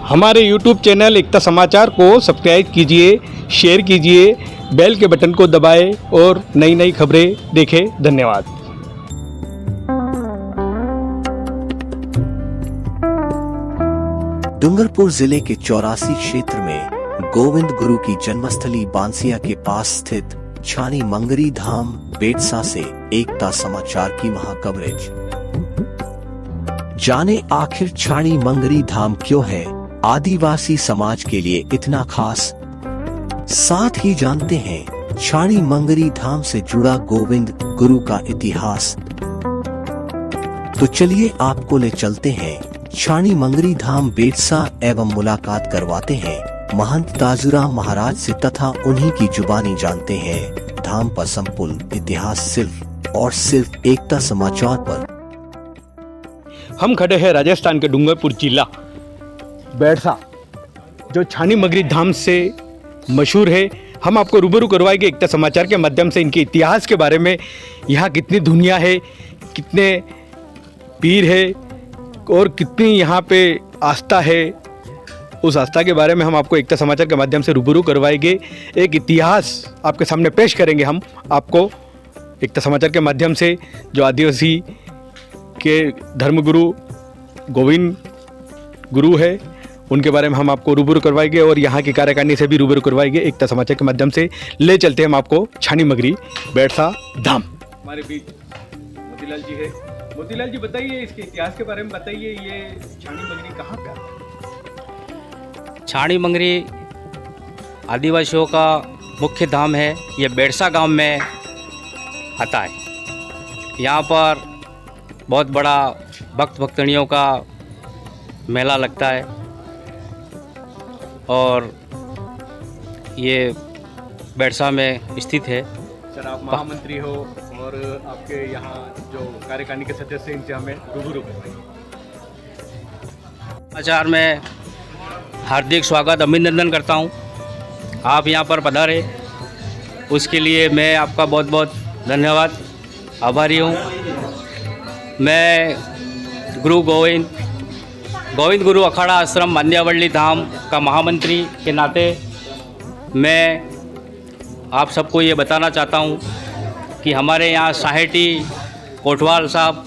हमारे YouTube channel एकता समाचार को सब्सक्राइब कीजिए, शेयर कीजिए, बेल के बटन को दबाएं और नई नई खबरें देखें। धन्यवाद। डूंगरपुर जिले के 84 क्षेत्र में गोविंद गुरु की जन्मस्थली बांसिया के पास स्थित छानी मंगरी धाम बेटसा से एकता समाचार की महाकवरेज। जाने आखिर छानी मंगरी धाम क्यों है आदिवासी समाज के लिए इतना खास, साथ ही जानते हैं छानी मंगरी धाम से जुड़ा गोविंद गुरु का इतिहास। तो चलिए आपको ले चलते हैं छानी मंगरी धाम बेटसा एवं मुलाकात करवाते हैं महंत ताजूराम महाराज से तथा उन्हीं की जुबानी जानते हैं धाम पर संपूर्ण इतिहास सिर्फ और सिर्फ एकता समाचार पर। हम खड़े हैं राजस्थान के डूंगरपुर जिला बेटसा, जो छानी मंगरी धाम से मशहूर है। हम आपको रूबरू करवाएंगे एकता समाचार के माध्यम से इनके इतिहास के बारे में, यहाँ कितनी दुनिया है, कितने पीर है और कितनी यहाँ पे आस्था है। उस आस्था के बारे में हम आपको एकता समाचार के माध्यम से रूबरू करवाएंगे। एक इतिहास आपके सामने पेश करेंगे हम आपको एकता समाचार के माध्यम से। जो आदिवासी के धर्मगुरु गोविंद गुरु है, उनके बारे में हम आपको रूबरू करवाएंगे और यहाँ की कार्यकारिणी से भी रूबरू करवाएंगे। एकता समाचार के माध्यम से ले चलते हैं हम आपको छानी मंगरी बेटसा धाम। हमारे बीच मोतीलाल जी है। मोतीलाल जी, बताइए इसके इतिहास के बारे में बताइए। ये छानी मंगरी कहाँ पे आता है? छानी मंगरी आदिवासियों का मुख्य धाम है। ये बेटसा गांव में आता है। यहाँ पर बहुत बड़ा भक्त भक्तनियों का मेला लगता है और ये बेटसा में स्थित है। सर, आप महामंत्री हो और आपके यहाँ जो कार्यकारिणी के सदस्य हैं, इनसे हमें रूबरू करवाइए। समाचार में हार्दिक स्वागत अभिनंदन करता हूँ। आप यहाँ पर पधारे, उसके लिए मैं आपका बहुत बहुत धन्यवाद आभारी हूँ। मैं गुरु गोविंद गुरु अखाड़ा आश्रम मांदियावली धाम का महामंत्री के नाते मैं आप सबको ये बताना चाहता हूँ कि हमारे यहाँ साहेटी कोटवाल साहब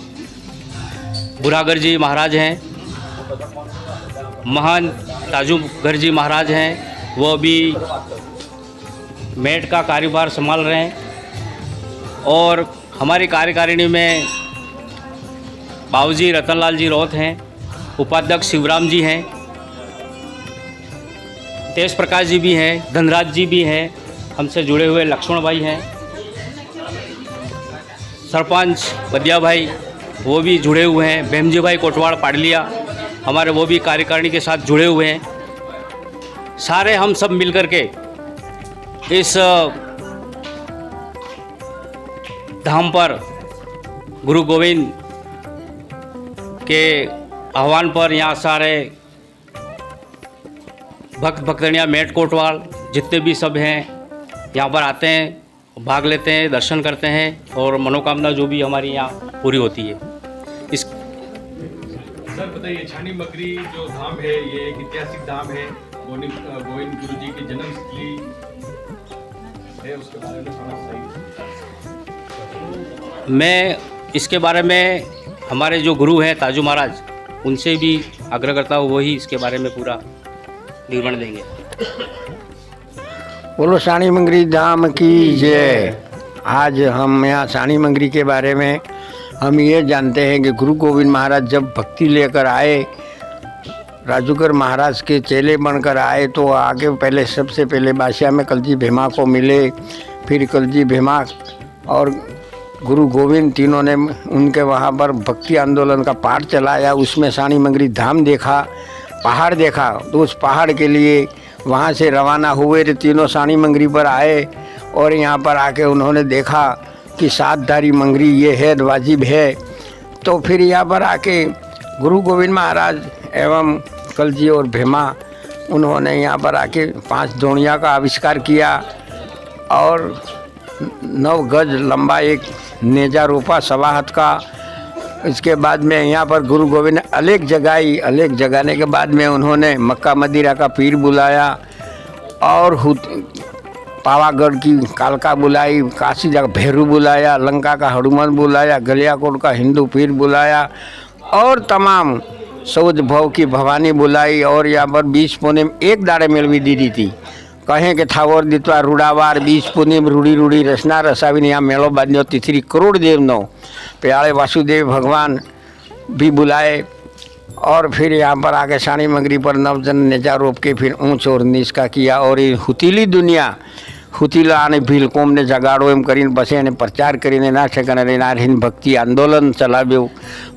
बुरागर जी महाराज हैं, महंत ताजूगर जी महाराज हैं, वो भी मेट का कार्यभार संभाल रहे हैं। और हमारी कार्यकारिणी में बाबूजी रतनलाल जी रोहत हैं, उपाध्यक्ष शिवराम जी हैं, तेज प्रकाश जी भी हैं, धनराज जी भी हैं, हमसे जुड़े हुए लक्ष्मण भाई हैं, सरपंच बदिया भाई वो भी जुड़े हुए हैं, बेमजी भाई कोटवाड़ पाडलिया हमारे वो भी कार्यकारिणी के साथ जुड़े हुए हैं। सारे हम सब मिलकर के इस धाम पर गुरु गोविंद के आह्वान पर यहाँ सारे भक्त भक्तनियाँ मेट कोटवाल जितने भी सब हैं यहाँ पर आते हैं, भाग लेते हैं, दर्शन करते हैं और मनोकामना जो भी हमारी यहाँ पूरी होती है। इस सर बताइए, छानी मंगरी जो धाम है ये एक ऐतिहासिक धाम है। गोविंद गुरु जी की जन्मस्थली है, उसके बारे में थोड़ा सही। मैं इसके बारे में हमारे जो गुरु हैं ताजू महाराज, उनसे भी आग्रह करता हूँ, वही इसके बारे में पूरा विवरण देंगे। बोलो छानी मंगरी धाम की जय। आज हम यहाँ छानी मंगरी के बारे में हम ये जानते हैं कि गुरु गोविंद महाराज जब भक्ति लेकर आए, राजूगर महाराज के चेले बनकर आए, तो आगे पहले सबसे पहले बादशाह में कलजी भेमा को मिले, फिर कलजी भेमा और गुरु गोविंद तीनों ने उनके वहाँ पर भक्ति आंदोलन का पाठ चलाया। उसमें छानी मंगरी धाम देखा, पहाड़ देखा, तो उस पहाड़ के लिए वहाँ से रवाना हुए। तीनों छानी मंगरी पर आए और यहाँ पर आके उन्होंने देखा कि सातधारी मंगरी ये है, वाजिब है। तो फिर यहाँ पर आके गुरु गोविंद महाराज एवं कलजी और भेमा उन्होंने यहाँ पर आके 5 दोणिया का आविष्कार किया और 9 गज लंबा एक नेजा रोपा 1.25 हाथ का इसके बाद में यहाँ पर गुरु गोविंद ने अनेक जगाने के बाद में उन्होंने मक्का मदीना का पीर बुलाया और पावागढ़ की कालका बुलाई, काशी जगह भैरू बुलाया, लंका का हनुमान बुलाया, गलियाकोट का हिंदू पीर बुलाया और तमाम सऊद भव की भवानी बुलाई। और यहाँ पर 20 पूर्णिम एक दाड़े मेल भी दी थी। कहें कि थावर दित्वा रूढ़ावार 20 पूर्णिम रूढ़ी रूढ़ी रचना रसावीने यहाँ मेलो बांध्यो। तिथरी करोड़ देवनो प्याले वासुदेव भगवान भी बुलाए। और फिर यहाँ पर आके साणी मंगरी पर नवजन नेजा रोप के फिर ऊँच और नीच का किया। और ये हुतीली दुनिया हुतीला અને ભીલકોમને જગાડો એમ કરીને પછી એને પ્રચાર કરીને ના ઠેકાણે લઈને આરીને ભક્તિ આંદોलन ચલાવ્યું।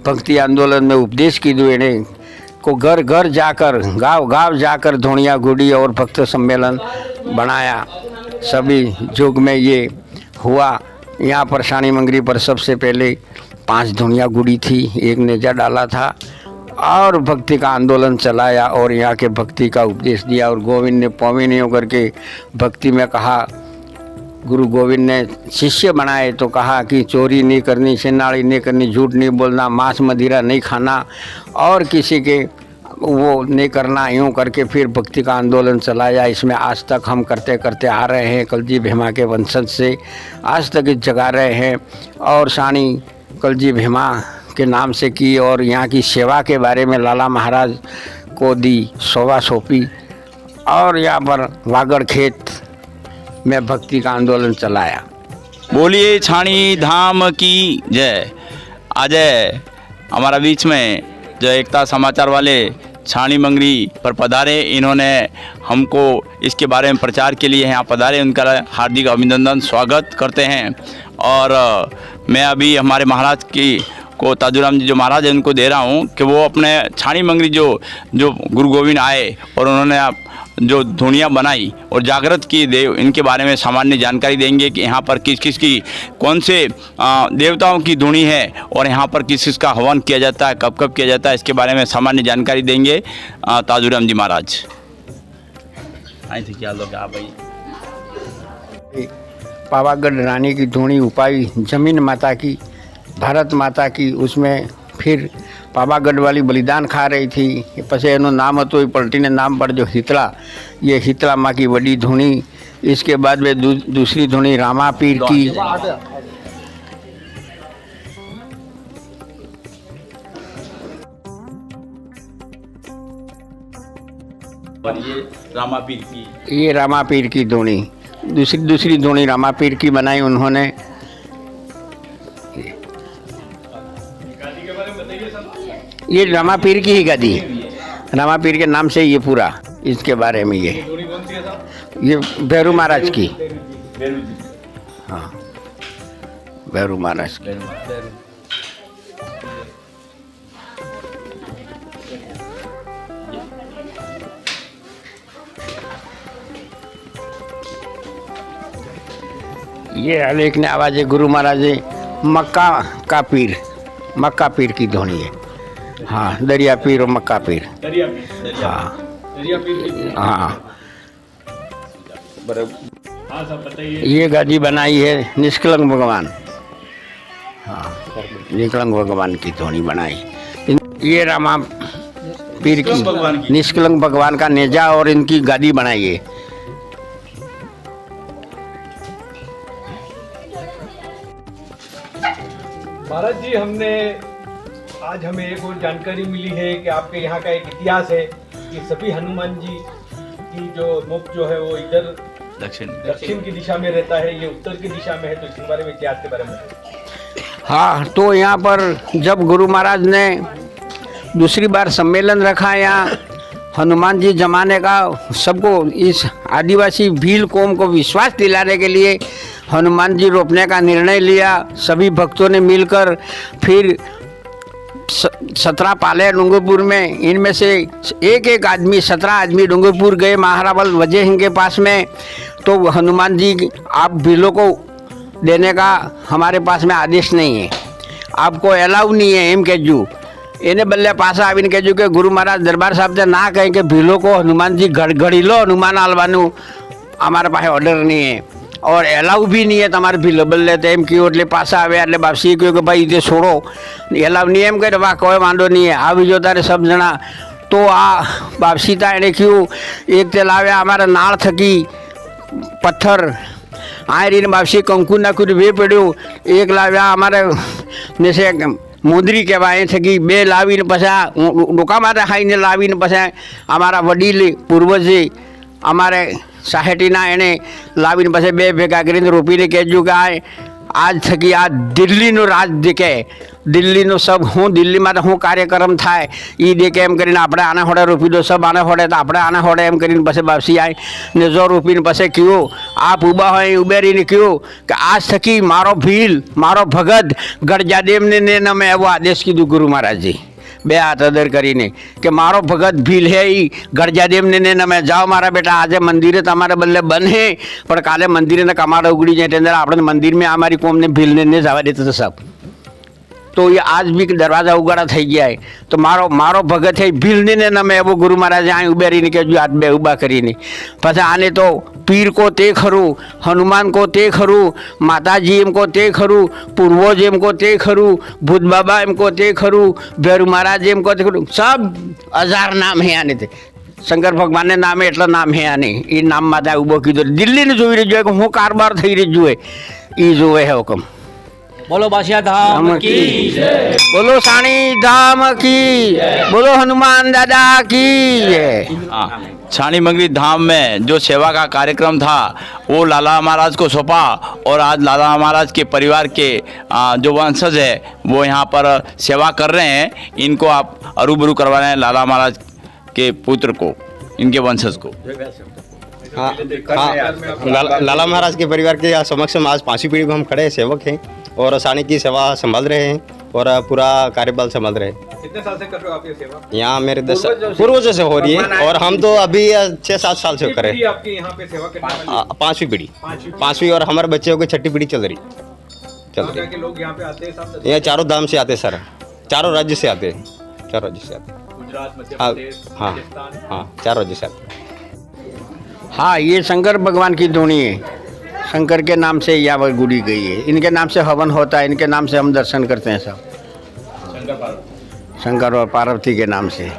भक्ति आंदोलन में उपदेश कीधું એને को घर घर जाकर गांव गांव जाकर धोनिया गुड़ी और भक्त सम्मेलन बनाया। सभी युग में ये हुआ। यहाँ पर साणी मंगरी पर सबसे पहले 5 धोनिया गुड़ी थी, एक नेजा डाला था और भक्ति का आंदोलन चलाया और यहाँ के भक्ति का उपदेश दिया। और गोविंद ने पौवी होकर के भक्ति में कहा, गुरु गोविंद ने शिष्य बनाए तो कहा कि चोरी नहीं करनी, छेनाड़ी नहीं करनी, झूठ नहीं बोलना, मांस मदिरा नहीं खाना और किसी के वो नहीं करना, यूँ करके फिर भक्ति का आंदोलन चलाया। इसमें आज तक हम करते करते आ रहे हैं। कलजी भेमा के वंशज से आज तक जगा रहे हैं और साणी कलजी भेमा के नाम से की और यहाँ की सेवा के बारे में लाला महाराज को दी, शोभा सौंपी और यहाँ पर वागड़ खेत में भक्ति का आंदोलन चलाया। बोलिए छाणी धाम की जय। आज हमारा बीच में जो एकता समाचार वाले छाणी मंगरी पर पधारे, इन्होंने हमको इसके बारे में प्रचार के लिए यहाँ पधारे, उनका हार्दिक अभिनंदन स्वागत करते हैं। और मैं अभी हमारे महाराज की को ताजूराम जी जो महाराज हैं उनको दे रहा हूँ कि वो अपने छाणी मंगरी जो गुरु गोविंद आए और उन्होंने जो धुनियाँ बनाई और जागृत की देव, इनके बारे में सामान्य जानकारी देंगे कि यहाँ पर किस किस की कौन से देवताओं की धुनी है और यहाँ पर किस किस का हवन किया जाता है, कब कब किया जाता है, इसके बारे में सामान्य जानकारी देंगे ताजूराम जी महाराज। आई थी क्या लोग आप भाई। पावागढ़ रानी की धुनी उपाई जमीन माता की, भारत माता की, उसमें फिर पावागढ़ वाली बलिदान खा रही थी। પછી એનું નામ હતું એ પલટીને નામ પર जो हितला, ये हितला माँ की बड़ी धुनी। इसके बाद में दूसरी धुनी रामा पीर की। और ये रामा पीर की, ये रामा पीर की धुनी। दूसरी धुनी रामा पीर की बनाई उन्होंने। ये रामा पीर की ही गादी, रामा पीर के नाम से ये पूरा इसके बारे में ये भैरू महाराज की। हाँ, भैरू महाराज की। ये अलेख ने आवाज़ गुरु महाराज मक्का का पीर, मक्का पीर की धुनी है। हाँ, दरिया पीर और मक्का पीर। हाँ हाँ, ये गादी बनाई है निष्कलंक भगवान। हाँ, निष्कलंक भगवान की धुनी बनाई। ये रामा पीर की निष्कलंक भगवान का नेजा और इनकी गादी बनाई है। महाराज जी, आज हमें एक और जानकारी मिली है कि आपके यहाँ का एक इतिहास है कि सभी हनुमान जी की जो मुख जो है वो इधर दक्षिण की दिशा में रहता है, ये उत्तर की दिशा में है। तो इसके बारे में, इतिहास के बारे में। हाँ, तो यहाँ पर जब गुरु महाराज ने दूसरी बार सम्मेलन रखा यहाँ हनुमान जी जमाने का, सबको इस आदिवासी भील कौम को विश्वास दिलाने के लिए हनुमान जी रोपने का निर्णय लिया। सभी भक्तों ने मिलकर फिर 17 पाले डूंगरपुर में, इनमें से एक आदमी 17 आदमी डूंगरपुर गए महारावल वजय सिंह के पास में। तो हनुमान जी, आप भीलों को देने का हमारे पास में आदेश नहीं है, आपको अलाउ नहीं है एम कहजू। એને બદલે પાછા આવીને કહેજો કે ગુરુ મહારાજ દરબાર સાહેબ ના કહે કે ભીલો કો હનુમાનજી ઘડી લો હનુમાન આલવાનું, અમારા પાસે ઓર્ડર નહીં है। और एलाउ भी नहीं है તમારે અવેલેબલ લેતે એમ કહ્યું એટલે પાછા આવ્યા એટલે બાપસીએ કહ્યું કે ભાઈ તે છોડો એલાવ નહીં એમ કહે વાહ કોઈ વાંધો નહીં આવી જો તારે સબ જણા તો આ બાપસીતા એણે કહ્યું એક તે લાવ્યા અમારા નાળ થકી પથ્થર આ રીને બાપસી કંકુ નાખ્યું બે પડ્યું એક લાવ્યા અમારે ને છે મોદરી કહેવાય એ થકી બે લાવીને પછી ડોકા માટે ખાઈને લાવીને પછી અમારા વડીલ પૂર્વજે અમારે સાહેટીના એણે લાવીને પછી બે ભેગા કરીને રોપીને કહેજો કે આજ થકી આ દિલ્હીનો રાજ દેખે દિલ્હીનો સબ હું દિલ્હીમાં તો હું કાર્યક્રમ થાય એ દેખે એમ કરીને આપણે આને હોડે રોપી દો સબ આને હોડે તો આપણે આને હોડે એમ કરીને પછી બાપસી આવી ને જો રોપીને પછી કહ્યું આપ ઊભા હોય ઉભેરીને કહ્યું કે આજ થકી મારો ભીલ મારો ભગત ગરજાદેવને ને મેં એવો આદેશ કીધું ગુરુ મહારાજજી બે હાથ અદર કરીને કે મારો ભગત ભીલ હે એ ગરજાદેવને ને તમે જાઓ મારા બેટા આજે મંદિરે તમારે બદલે બને પણ કાલે મંદિરે કમાડા ઉગડી જાય એટલે આપણે મંદિર में हमारी कौम ने भील ने जवा देते थे सब तो ये आज भी दरवाजा उगाड़ा થઈ ગયા है तो મારો ભગત है ભીલ ने मैं वो गुरु महाराज आई उबेरीने के जो हाथ बे उबा કરીને પછી આને તો पीर को ते खरू हनुमान को ते खरू माताजी एम को ते खरू पूर्वज एम को ते खरू भूत बाबा एम को ते खरू भैरू महाराज एम को ते खरू सब 1000 नाम है आने थे शंकर भगवान ने नाम एटला नाम है आने ये नाम माता उबो कीधो दिल्ली ने जोई रही जो हूँ कारबार थी रही जुए ये जोवे है हुकम बोलो बासिया धाम की बोलो साणी धाम की बोलो हनुमान दादा की हाँ, छाणी मंगरी धाम में जो सेवा का कार्यक्रम था वो लाला महाराज को सौंपा और आज लाला महाराज के परिवार के जो वंशज है वो यहाँ पर सेवा कर रहे हैं। इनको आप अरूबरू करवा रहे हैं लाला महाराज के पुत्र को, इनके वंशज को। हाँ लाला महाराज के परिवार के समक्ष आज 5वीं पीढ़ी में हम खड़े हैं, सेवक हैं और साणी की सेवा संभाल रहे हैं और पूरा कार्यबल संभाल रहे हैं। कितने साल से कर रहे हो आप ये सेवा? यहाँ मेरे 10 पूर्वजों से हो रही है और हम तो अभी 6-7 साल से कर रहे हैं। आपकी यहाँ पे सेवा करने वाली 5वीं पीढ़ी 5वीं और हमारे बच्चों की 6ठी पीढ़ी चल रही के लोग यहाँ पे आते हैं सब? यहाँ चारों धाम से आते हैं सर, चारों राज्य से आते हैं, चारों राज्य से आते हैं। गुजरात, मध्य हाँ प्रदेश, हाँ राजस्थान। हाँ चारों राज्य से आते हैं। हाँ ये शंकर भगवान की धुनी है, शंकर के नाम से यहाँ गुड़ी गई है, इनके नाम से हवन होता है, इनके नाम से हम दर्शन करते हैं सब, शंकर और पार्वती के नाम से।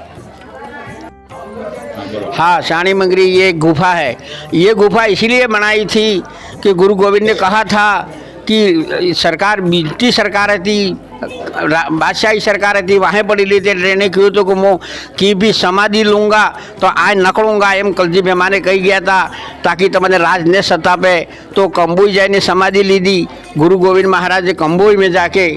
हाँ साणी मंगरी ये गुफा है, ये गुफा इसलिए बनाई थी कि गुरु गोविंद ने कहा था कि सरकार ब्रिटिश सरकार थी, बादशाही सरकार थी, वहाँ पड़ी लेते रहने की तो मो की भी समाधि लूँगा तो आज नकलूँगा एम कलजी मेहमाने कही गया था ताकि तमने राज ने सत्ता पे तो कंबोई जाने समाधि ली दी गुरु गोविंद महाराज ने कंबोई में जाके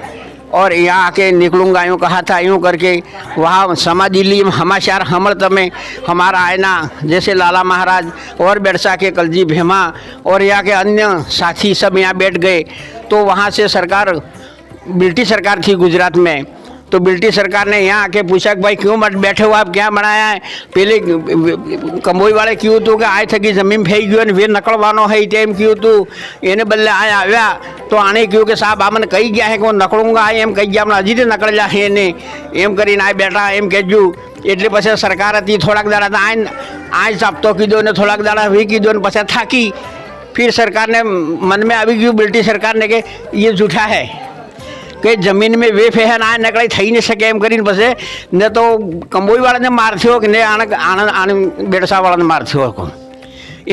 और यहाँ आके निकलूँगा यूँ कहा था, यूँ करके वहाँ समाधि ली हमाशार हमर तमें हमारा आयना जैसे लाला महाराज और बेरसा के कलजी भेमा और यहाँ के अन्य साथी सब यहाँ बैठ गए। तो वहाँ से सरकार ब्रिटिश सरकार थी गुजरात में, तो ब्रिटिश सरकार ने यहाँ आके पूछा कि भाई क्यों मत बैठे हो आप, क्या बनाया है? पहले कंबोई वाले क्यों तो कि आए थे कि जमीन फेंक गयो ने वे नकलवानो है तेम क्यों तो एने बदले आए आया तो आने क्यों कि साहब आमने कही गया है कि नकलूँगा एम कही गया हजी तो नकळ्या है ने एम કરીને आ बैठा एम कहजू એટલે પછી સરકાર હતી થોડાક દાડા આજ સાપતો કીધો ને થોડાક દાડા વી કીધો ને પછી થાકી फिर सरकार ने मन में આવી ગયું ब्रिटिश सरकार ने कि ये झूठा है કે જમીન में वे ફેહન આ નકળી થઈ ન શકે એમ કરીને પછી ને તો કંબોઈ વાળાને મારથ્યો કે ને આને બેડસા વાળાને મારથ્યો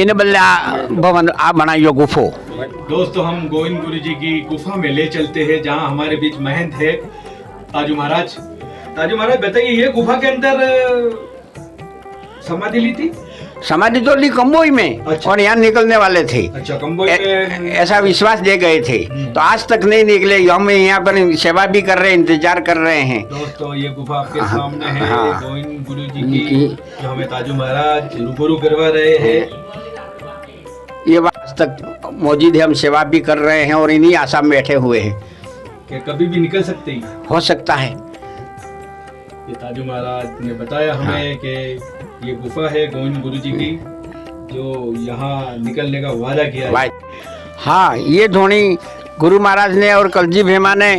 એને બદલે આ ભવન આ બનાવ્યો ગુફો। दोस्तों हम गोविंद गुरु जी की गुफा में ले चलते हैं जहाँ हमारे बीच महंत है ताजू महाराज। ताजू महाराज बताइए ये गुफा के अंदर समाधि ली थी? समाधि तो ली कंबोई में। अच्छा। और यहाँ निकलने वाले थे। अच्छा कंबोई में ऐसा विश्वास दे गए थे तो आज तक नहीं निकले। हम यहाँ पर सेवा भी कर रहे हैं, इंतजार कर रहे हैं। दोस्तों ये गुफा आपके सामने है हाँ। गोविंद गुरु जी की जो हमें ताजू महाराज रूबरू करवा रहे हैं। ये आज तक मौजूद है, हम सेवा भी कर रहे हैं और इन्हीं आशा में बैठे हुए हैं। कि कभी भी निकल सकते हैं? हो सकता है। ये ताजू महाराज ने बताया हमें कि ये गुफा है गोविंद गुरु जी की जो यहाँ निकलने का वादा किया है। हाँ ये धोनी गुरु महाराज ने और कलजी भेमा ने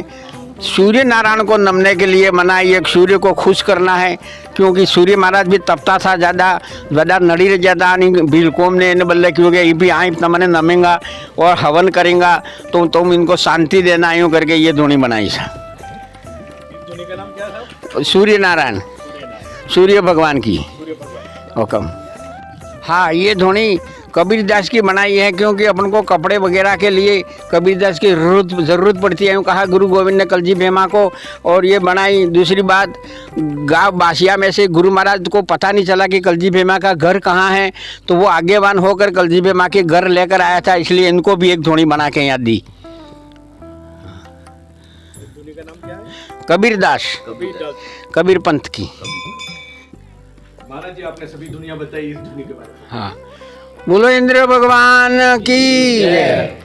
सूर्य नारायण को नमने के लिए मनाई। एक सूर्य को खुश करना है क्योंकि सूर्य महाराज भी तपता था ज़्यादा नड़ी रह जाता नहीं भीलकोम ने इन बल्ले क्योंकि ये भी आई तमने नमेंगा और हवन करेंगा तो तुम इनको शांति देना यूँ करके ये धुनी बनाई सा। सूर्य नारायण, सूर्य भगवान की हुक्म। हाँ, ये धुनी कबीरदास की बनाई है क्योंकि अपन को कपड़े वगैरह के लिए कबीरदास की ज़रूरत पड़ती है, यूँ कहा गुरु गोविंद ने कलजी भेमा को, और ये बनाई। दूसरी बात, गाँव बासिया में से गुरु महाराज को पता नहीं चला कि कलजी भेमा का घर कहाँ है, तो वो आगेवान होकर कलजी भेमा के घर लेकर आया था, इसलिए इनको भी एक धुनी बना के याद दी। कबीरदास, कबीर पंथ की। महाराज जी, आपने सभी दुनिया बताई इस धुनी के बारे में। हाँ, बोलो इंद्र भगवान की जय।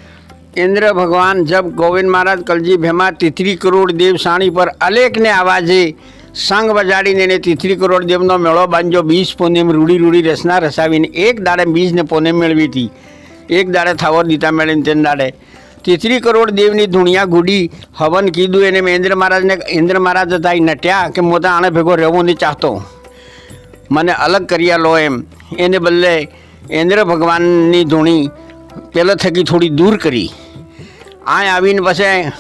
इंद्र भगवान जब गोविंद महाराज कलजी भेमा 33 करोड़ देव साणी पर अलेख ने आवाजे संग बजाड़ी ने 33 करोड़ देव नो मेड़ो बांधो 20 पूनम रूड़ी रूड़ी रसना रसावीने एक दाड़े 20 ने पूनम मेळवी थी, एक दाड़े थावर दीता मेळे 3 दाड़े 33 करोड़ देवनी धुनिया गुडी हवन कीधु एने में इंद्र महाराज था नट्या कि मोता आने भेगो रहवो नहीं चाहतो, मने अलग करिया लो एम। एने बदले इंद्र भगवाननी धूणी पेलो थकी थोड़ी दूर करी। आए आवीने पछे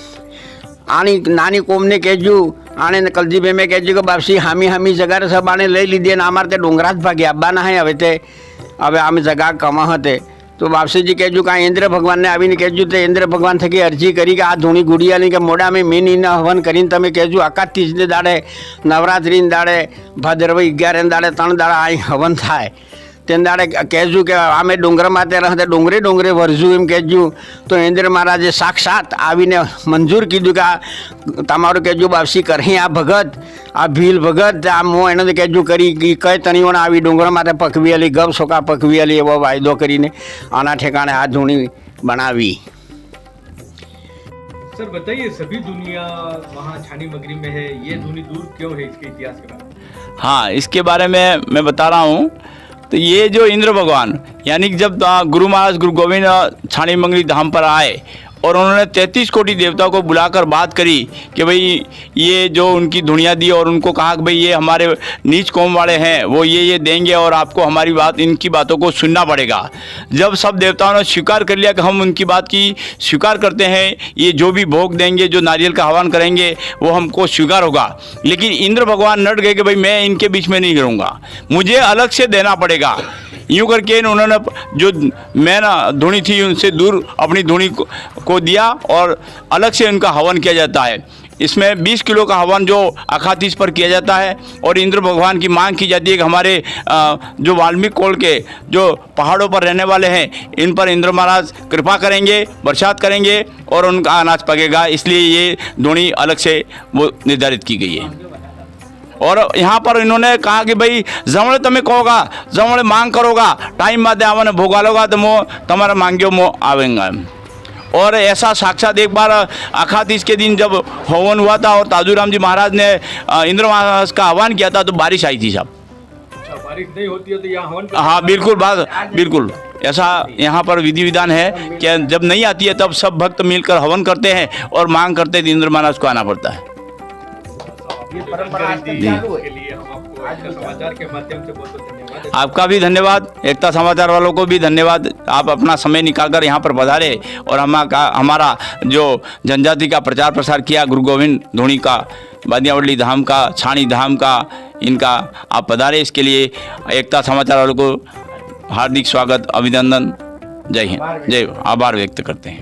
आनी नानी कोमने कहेजू आने कलजी भेमे कहेजू कि बापसी हामी जगह सब आने लई लीधी ने अमारे ते डोंगराज भागे आब्बाना है हवे आमे जगह कमा हते, तो बापसी जी कहेजू का इंद्र भगवान ने आवीने कहेजू तो इंद्र भगवान थकी अर्जी करी कि आ धूणी गुड़ियानी के मोड़ा में मीनी न हवन करीने तमे कहेजू आका 30 दाड़े नवरात्रि दाड़े भादरवी 11 दाड़े 3 दाड़ा आई हवन थाय, तेन दाड़े कहेजू कि आमे डोंगर माते रहते डोंगरे वरजू एम कहेजू, तो इंद्र महाराजे साक्षात आवीने मंजूर कीधु कि तमारू कहेजू बापसी करही आ भगत आ भील भगत आ मो एने कहेजू करी कि कई तणीओने आवी डोंगर माते पकवी आली गप सोका पकवी आली एवो वायदो करीने आना ठेकाणे आ धूणी बनावी। सर बताइए, सभी दुनिया वहाँ छानी मगरी में है, ये धुनी दूर क्यों है, इसके इतिहास के बारे में? हाँ, इसके बारे में मैं बता रहा हूँ। तो ये जो इंद्र भगवान यानी कि जब गुरु महाराज गुरु गोविंद छानी मंगरी धाम पर आए और उन्होंने 33 कोटि देवताओं को बुलाकर बात करी कि भाई ये जो उनकी धुनिया दी और उनको कहा कि भाई ये हमारे नीच कौम वाले हैं, वो ये देंगे और आपको हमारी बात इनकी बातों को सुनना पड़ेगा। जब सब देवताओं ने स्वीकार कर लिया कि हम उनकी बात की स्वीकार करते हैं, ये जो भी भोग देंगे, जो नारियल का हवन करेंगे वो हमको स्वीकार होगा, लेकिन इंद्र भगवान नट गए कि भाई मैं इनके बीच में नहीं रहूँगा, मुझे अलग से देना पड़ेगा। यूँ करके उन्होंने जो मैं ना धुनी थी उनसे दूर अपनी धुनी को दिया और अलग से उनका हवन किया जाता है। इसमें 20 किलो का हवन जो अखातीस पर किया जाता है और इंद्र भगवान की मांग की जाती है कि हमारे जो वाल्मीकि कोल के जो पहाड़ों पर रहने वाले हैं इन पर इंद्र महाराज कृपा करेंगे, बरसात करेंगे और उनका अनाज पकेगा, इसलिए ये धुनी अलग से वो निर्धारित की गई है। और यहाँ पर इन्होंने कहा कि भाई जमणे तमे कहोगा, जमणे मांग करोगा, टाइम बाद आवाने भोगालोगा तो मो तुम्हारा मांग्यो मो आवेंगा। और ऐसा साक्षात एक बार अखातीस के दिन जब हवन हुआ था और ताजूराम जी महाराज ने इंद्र महाराज का आह्वान किया था तो बारिश आई थी साहब। अच्छा, बारिश नहीं होती है तो यहाँ हवन? हाँ बिल्कुल ऐसा यहाँ पर विधि विधान है कि जब नहीं आती है तब सब भक्त मिलकर हवन करते हैं और मांग करते हैं तो इंद्र महाराज को आना पड़ता है। समाचार के माध्यम से बहुत धन्यवाद। आपका भी धन्यवाद, एकता समाचार वालों को भी धन्यवाद। आप अपना समय निकालकर यहाँ पर पधारे और हमारा जो जनजाति का प्रचार प्रसार किया, गुरु गोविंद धुनी का, बादियावली धाम का, छाणी धाम का, इनका आप पधारे, इसके लिए एकता समाचार वालों को हार्दिक स्वागत, अभिनंदन, जय हिंद, जय, आभार व्यक्त करते हैं।